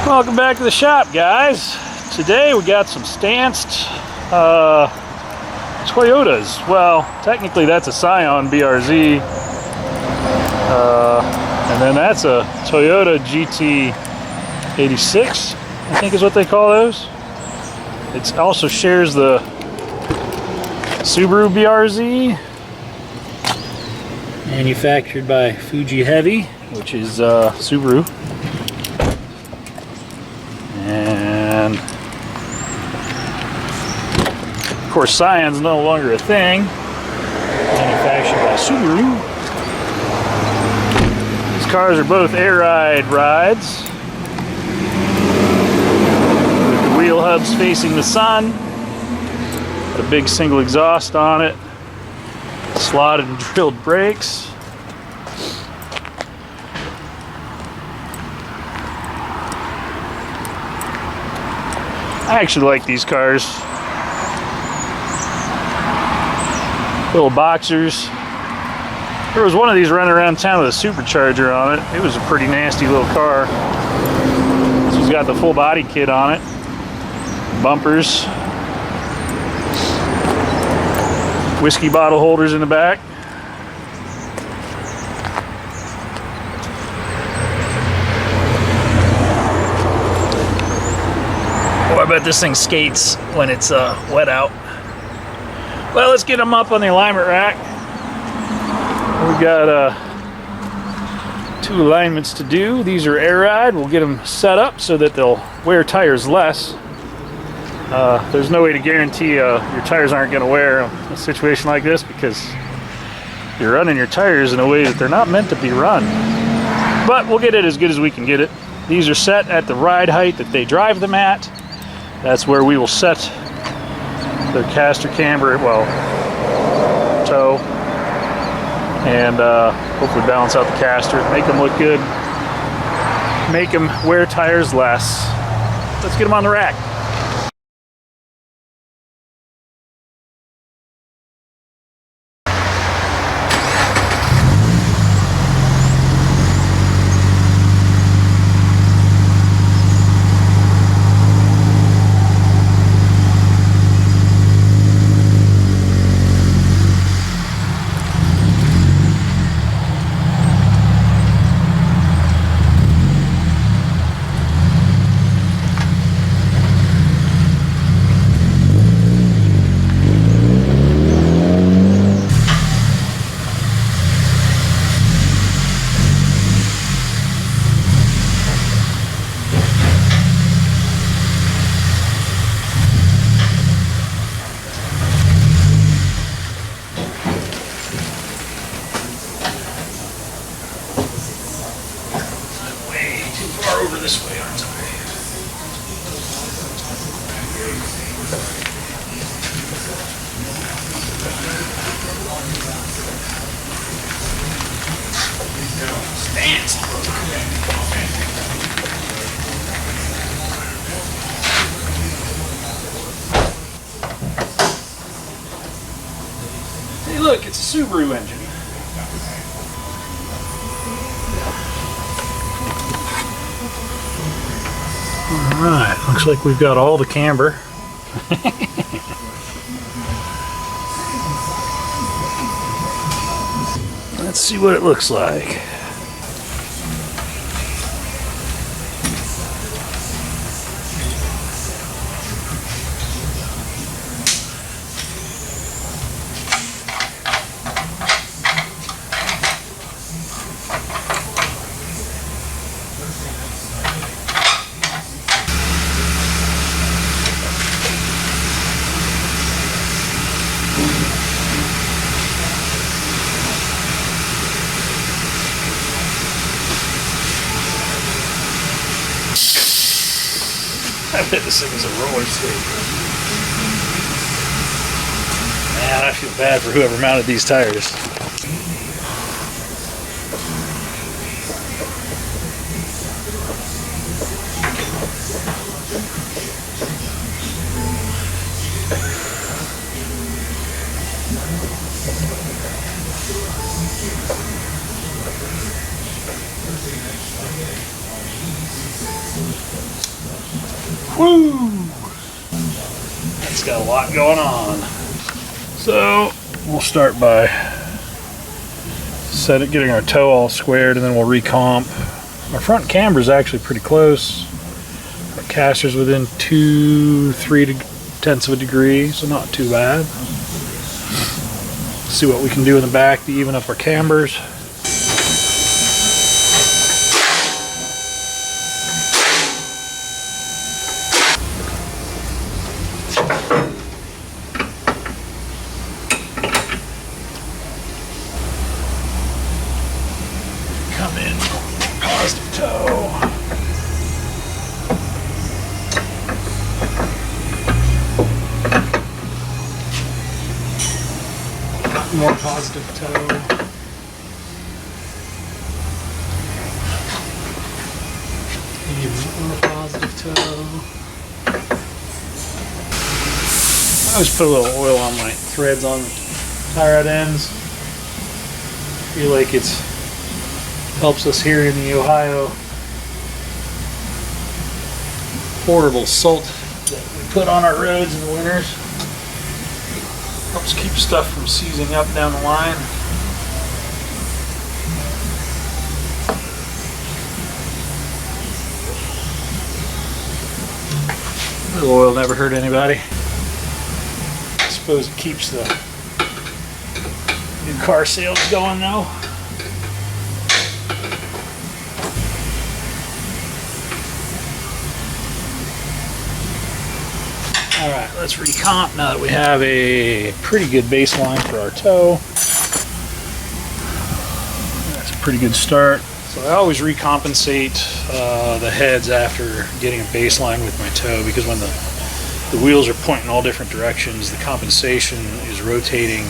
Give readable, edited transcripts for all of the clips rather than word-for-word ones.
Welcome back to the shop, guys. Today we got some stanced Toyotas. Well, technically that's a Scion BRZ, and then that's a Toyota GT86, I think is what they call those. It also shares the Subaru BRZ, manufactured by Fuji Heavy, which is Subaru. And of course, Scion's no longer a thing. Manufactured by Subaru. These cars are both air ride rides, with the wheel hubs facing the sun. Got a big single exhaust on it. Slotted and drilled brakes. I actually like these cars. Little boxers. There was one of these running around town with a supercharger on it. It was a pretty nasty little car. This one's got the full body kit on it. Bumpers. Whiskey bottle holders in the back. I bet this thing skates when it's wet out. Well, let's get them up on the alignment rack. We've got 2 alignments to do. These are air ride. We'll get them set up so that they'll wear tires less. There's no way to guarantee your tires aren't going to wear in a situation like this, because you're running your tires in a way that they're not meant to be run. But we'll get it as good as we can get it. These are set at the ride height that they drive them at. That's where we will set their caster camber, well, toe, and hopefully balance out the caster, make them look good, make them wear tires less. Let's get them on the rack. Over this way, aren't I? Stance. Hey, look, it's a Subaru engine. Alright, looks like we've got all the camber. Let's see what it looks like. I bet this thing is a roller skate. Man, I feel bad for whoever mounted these tires. Woo! That's got a lot going on. So we'll start by getting our toe all squared, and then we'll recomp. Our front camber is actually pretty close. Our caster's within 2-3 of a degree, so not too bad. See what we can do in the back to even up our cambers. Come in, positive toe. More positive toe. Even more positive toe. I always put a little oil on my threads on the tie rod ends. I feel like it helps us here in the Ohio horrible salt that we put on our roads in the winters. Helps keep stuff from seizing up down the line. A little oil never hurt anybody. I suppose it keeps the new car sales going though. Alright, let's recomp now that we have a pretty good baseline for our toe. That's a pretty good start. So I always recompensate the heads after getting a baseline with my toe, because when the wheels are pointing all different directions, the compensation is rotating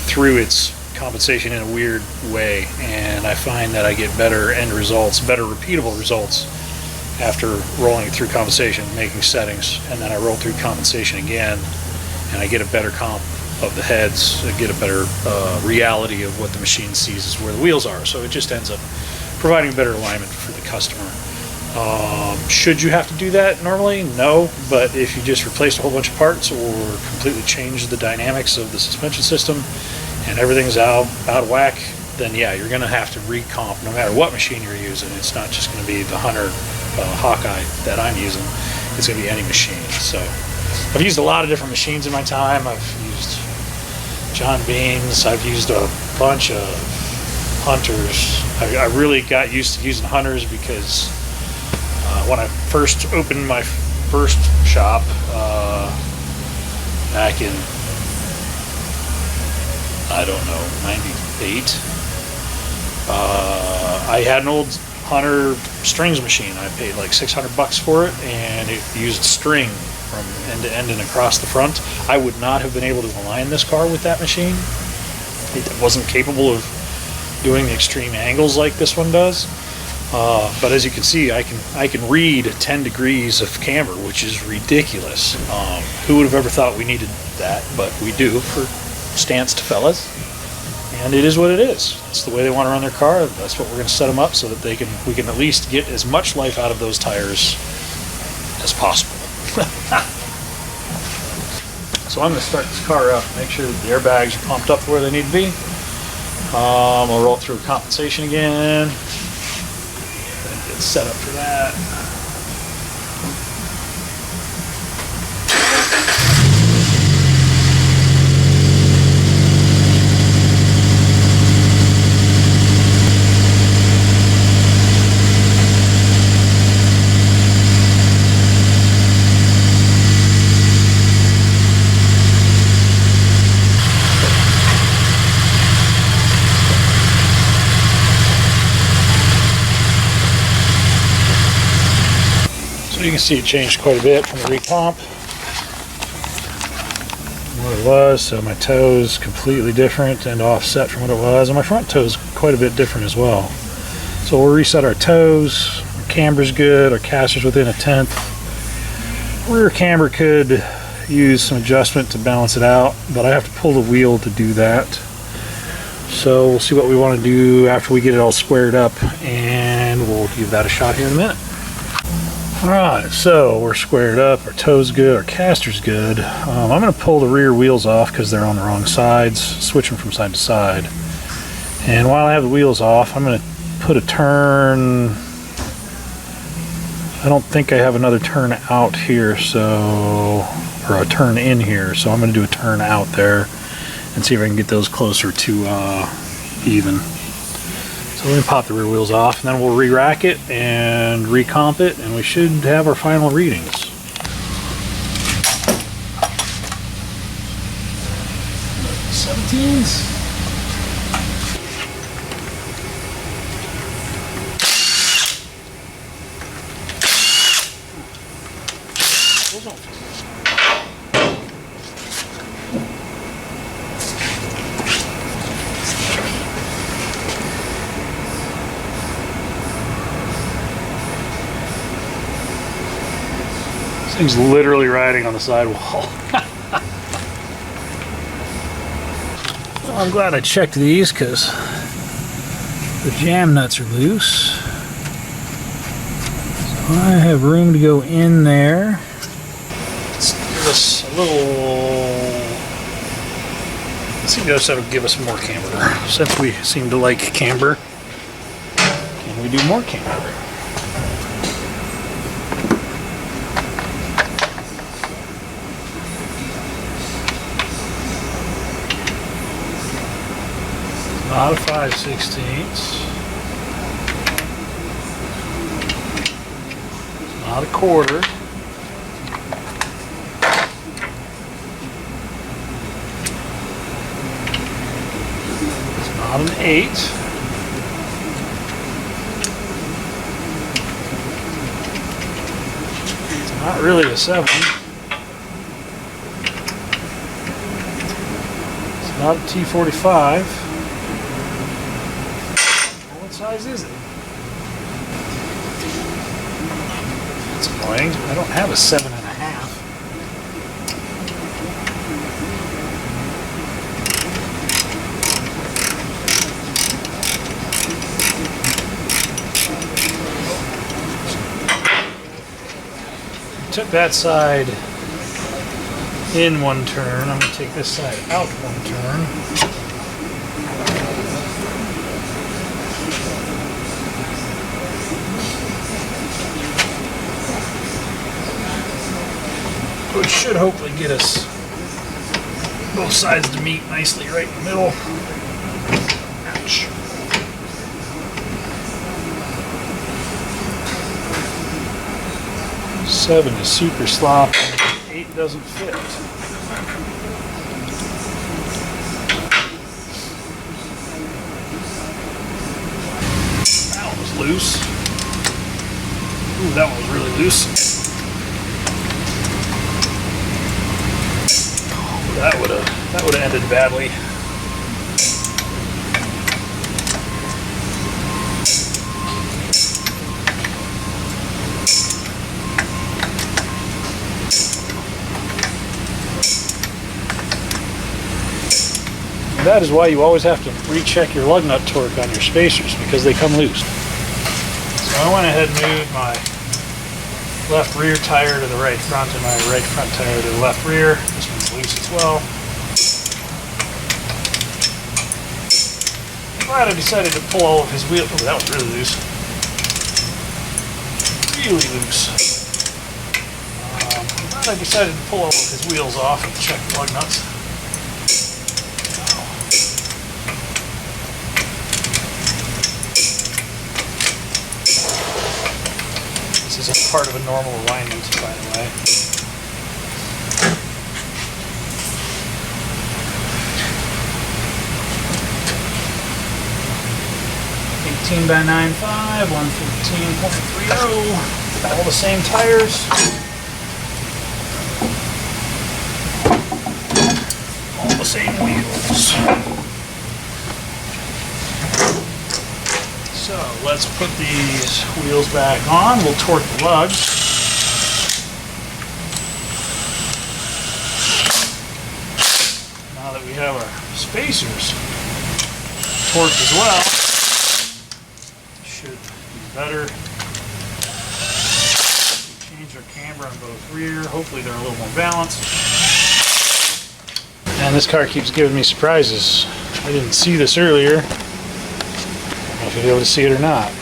through its compensation in a weird way, and I find that I get better end results, better repeatable results after rolling it through compensation, making settings, and then I roll through compensation again, and I get a better comp of the heads, I get a better reality of what the machine sees is where the wheels are. So it just ends up providing better alignment for the customer. Should you have to do that normally? No, but if you just replaced a whole bunch of parts or completely changed the dynamics of the suspension system and everything's out of whack, then yeah, you're going to have to recomp no matter what machine you're using. It's not just going to be the Hunter Hawkeye that I'm using. It's going to be any machine. So I've used a lot of different machines in my time. I've used John Beans. I've used a bunch of Hunters. I really got used to using Hunters because when I first opened my first shop back in, I don't know, 98, I had an old Hunter strings machine. I paid like $600 for it, and it used string from end to end and across the front. I would not have been able to align this car with that machine. It wasn't capable of doing the extreme angles like this one does. But as you can see, I can read 10 degrees of camber, which is ridiculous. Who would have ever thought we needed that? But we do for stanced fellas. And it is what it is. It's the way they want to run their car. That's what we're going to set them up so that we can at least get as much life out of those tires as possible. So I'm going to start this car up, make sure that the airbags are pumped up where they need to be. I'll roll through compensation again. Get set up for that. So you can see it changed quite a bit from the recomp. What it was, so my toe's completely different and offset from what it was, and my front toe's quite a bit different as well. So we'll reset our toes, our camber's good, our caster's within 1/10. Rear camber could use some adjustment to balance it out, but I have to pull the wheel to do that. So we'll see what we want to do after we get it all squared up, and we'll give that a shot here in a minute. Alright, so we're squared up, our toe's good, our caster's good. I'm going to pull the rear wheels off because they're on the wrong sides, switch them from side to side. And while I have the wheels off, I'm going to put a turn. I don't think I have another turn out here, so, or a turn in here, so I'm going to do a turn out there and see if I can get those closer to even. So we're going to pop the rear wheels off, and then we'll re-rack it and recomp it, and we should have our final readings. '17s. Thing's literally riding on the sidewall. Well, I'm glad I checked these because the jam nuts are loose. So I have room to go in there. Let's give us a little. Let's see if that'll give us more camber. Since we seem to like camber, can we do more camber? Not a 5/16. Not a quarter. It's not an 8. It's not really a 7. It's not a T45. What size is it? That's annoying. I don't have a 7.5. Took that side in one turn. I'm going to take this side out one turn. Which should hopefully get us both sides to meet nicely right in the middle. Ouch. Seven is super sloppy. 8 doesn't fit. That one was loose. Ooh, that one was really loose. That would have ended badly. And that is why you always have to recheck your lug nut torque on your spacers, because they come loose. So I went ahead and moved my left rear tire to the right front and my right front tire to the left rear. This one's loose as well. I'm glad I decided to pull all of his wheels. Oh, that was really loose. Really loose. I'm glad I decided to pull all of his wheels off and check the lug nuts. This is a part of a normal alignment, by the way. 18x95, 115.30. All the same tires. All the same wheels. So let's put these wheels back on. We'll torque the lugs. Now that we have our spacers torqued as well, should be better. camber on both rear. Hopefully they're a little more balanced. And this car keeps giving me surprises. I didn't see this earlier. I don't know if you'll be able to see it or not.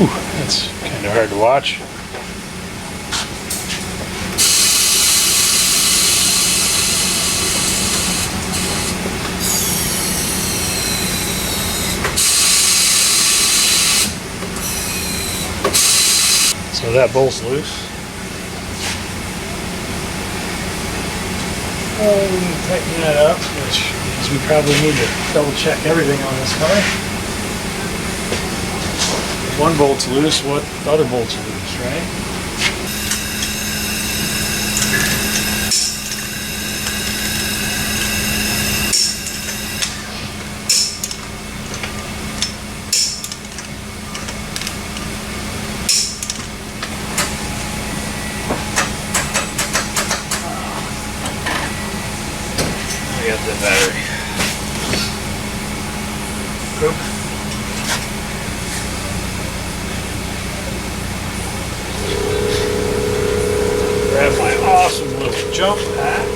Ooh, that's kind of hard to watch. So that bolt's loose. Oh, we need to tighten that up, which means we probably need to double check everything on this car. If one bolt's loose, what other bolt's loose, right? I got the battery. Oop. Grab my awesome little jump pack.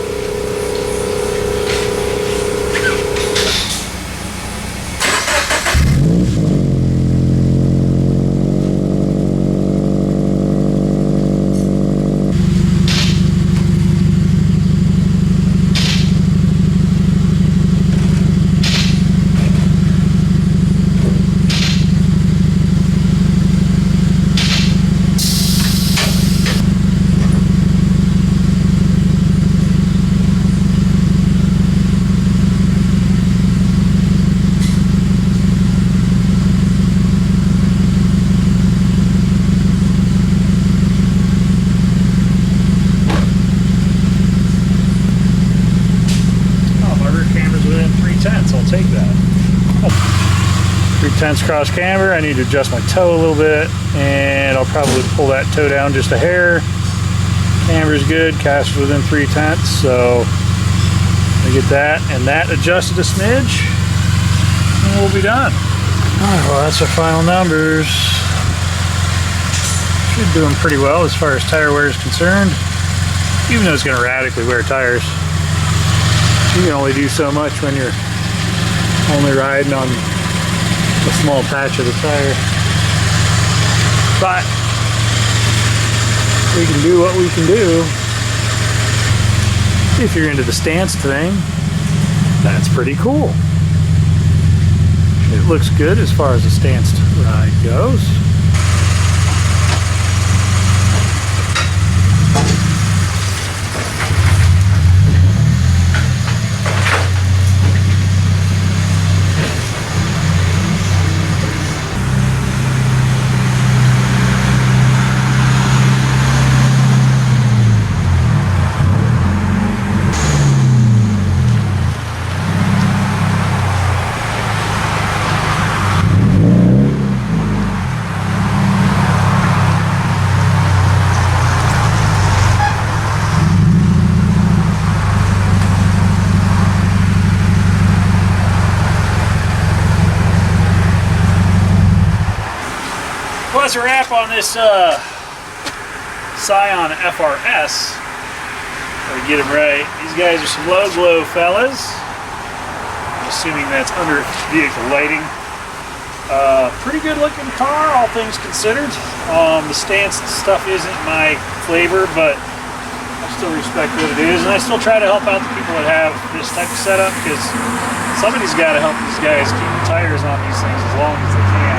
I'll take that. 3/10 cross camber. I need to adjust my toe a little bit, and I'll probably pull that toe down just a hair. Camber's good, cast within 3/10, so I get that and that adjusted a smidge, and we'll be done. Alright, well that's our final numbers. Should do them pretty well as far as tire wear is concerned, even though it's going to radically wear tires. You can only do so much when you're only riding on a small patch of the tire. But we can do what we can do. If you're into the stance thing, that's pretty cool. It looks good as far as the stance ride goes. That's a wrap on this Scion FRS. Gotta get them right. These guys are some low glow fellas. I'm assuming that's under vehicle lighting. Pretty good looking car, all things considered. The stance stuff isn't my flavor, but I still respect what it is, and I still try to help out the people that have this type of setup, because somebody's got to help these guys keep the tires on these things as long as they can.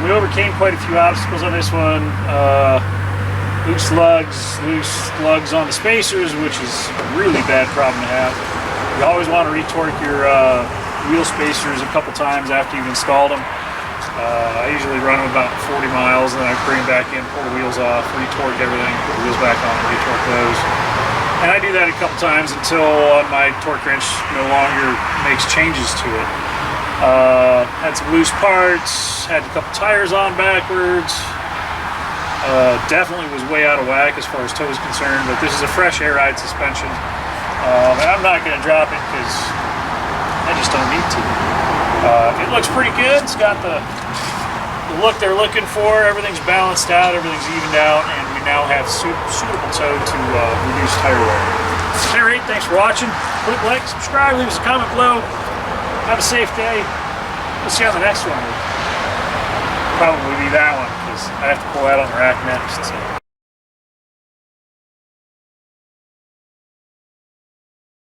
We overcame quite a few obstacles on this one. Loose lugs on the spacers, which is a really bad problem to have. You always want to retorque your wheel spacers a couple times after you've installed them. I usually run them about 40 miles, and then I bring them back in, pull the wheels off, retorque everything, put the wheels back on, and retorque those. And I do that a couple times until my torque wrench no longer makes changes to it. Had some loose parts, had a couple tires on backwards. Definitely was way out of whack as far as toe is concerned, but this is a fresh air ride suspension. And I'm not going to drop it because I just don't need to. It looks pretty good. It's got the look they're looking for. Everything's balanced out, everything's evened out, and we now have suitable toe to reduce tire wear. At any rate, thanks for watching. Click like, subscribe, leave us a comment below. Have a safe day. We'll see you on the next one. Probably be that one, because I have to pull out on the rack next. So.